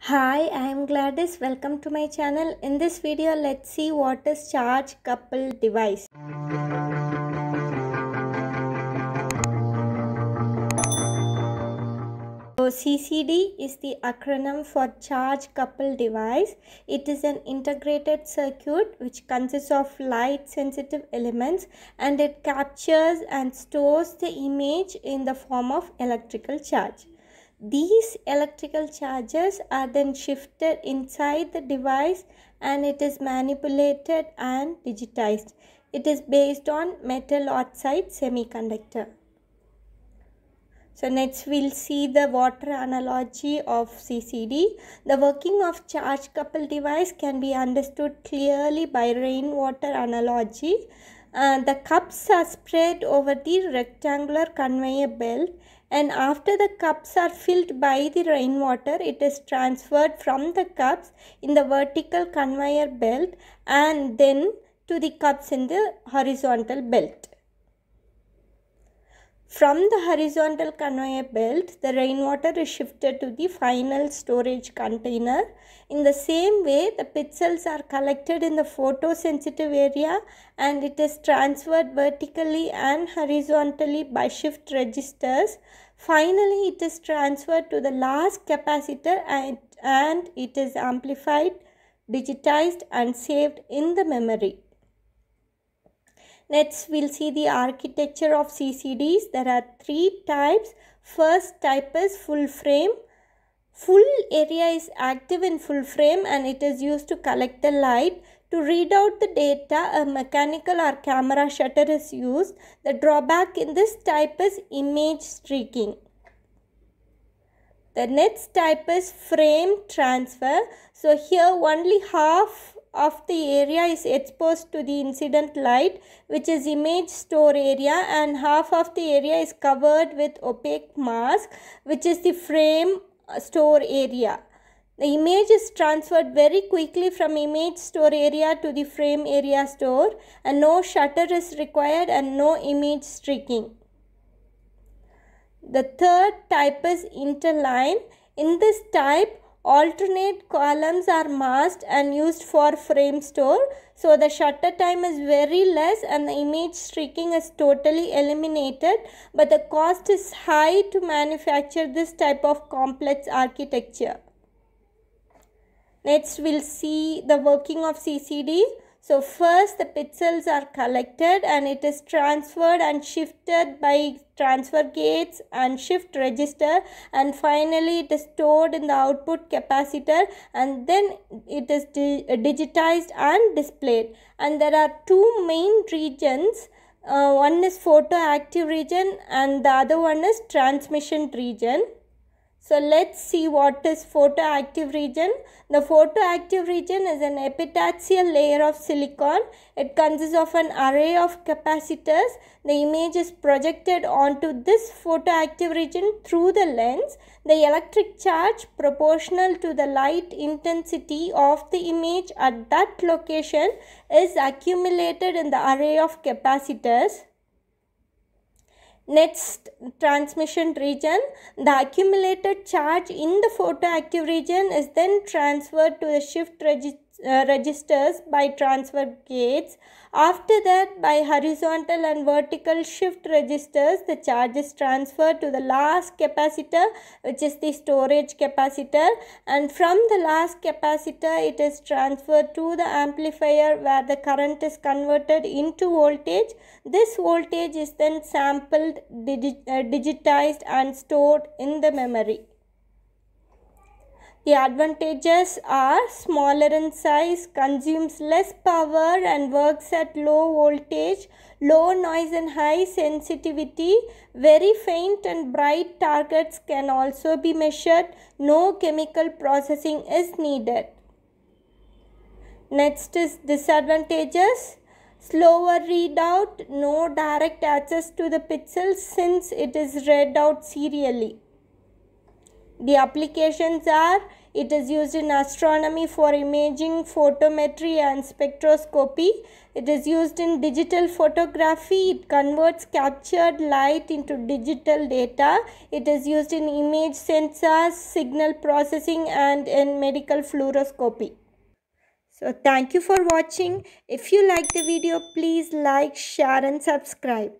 Hi, I am Gladys. Welcome to my channel. In this video, let's see what is charge coupled device. So CCD is the acronym for charge coupled device. It is an integrated circuit which consists of light sensitive elements, and it captures and stores the image in the form of electrical charge. These electrical charges are then shifted inside the device and it is manipulated and digitized. It is based on metal oxide semiconductor. So next we'll see the water analogy of CCD. The working of charge coupled device can be understood clearly by rainwater analogy. The cups are spread over the rectangular conveyor belt, and after the cups are filled by the rainwater, it is transferred from the cups in the vertical conveyor belt and then to the cups in the horizontal belt. From the horizontal conveyor belt, the rainwater is shifted to the final storage container. In the same way, the pixels are collected in the photosensitive area and it is transferred vertically and horizontally by shift registers. Finally, it is transferred to the last capacitor and it is amplified, digitized and saved in the memory. Next, we'll see the architecture of CCDs. There are three types. First type is full frame. Full area is active in full frame and it is used to collect the light. To read out the data, a mechanical or camera shutter is used. The drawback in this type is image streaking. The next type is frame transfer. So here only half of the area is exposed to the incident light, which is image store area, and half of the area is covered with opaque mask, which is the frame store area. The image is transferred very quickly from image store area to the frame area store, and no shutter is required and no image streaking. The third type is interline. In this type, alternate columns are masked and used for frame store. So the shutter time is very less and the image streaking is totally eliminated. But the cost is high to manufacture this type of complex architecture. Next we'll see the working of CCD. So first the pixels are collected and it is transferred and shifted by transfer gates and shift register, and finally it is stored in the output capacitor and then it is digitized and displayed. And there are two main regions. One is photoactive region and the other one is transmission region. So let's see what is photoactive region. The photoactive region is an epitaxial layer of silicon. It consists of an array of capacitors. The image is projected onto this photoactive region through the lens. The electric charge proportional to the light intensity of the image at that location is accumulated in the array of capacitors. Next, transmission region. The accumulated charge in the photoactive region is then transferred to the shift registers by transfer gates. After that, by horizontal and vertical shift registers, the charge is transferred to the last capacitor, which is the storage capacitor, and from the last capacitor it is transferred to the amplifier where the current is converted into voltage. This voltage is then sampled, digitized and stored in the memory. The advantages are smaller in size, consumes less power and works at low voltage, low noise and high sensitivity. Very faint and bright targets can also be measured. No chemical processing is needed. Next is disadvantages. Slower readout, no direct access to the pixels since it is read out serially. The applications are It is used in astronomy for imaging, photometry, and spectroscopy. It is used in digital photography. It converts captured light into digital data. It is used in image sensors, signal processing, and in medical fluoroscopy. So thank you for watching. If you like the video, please like, share, and subscribe.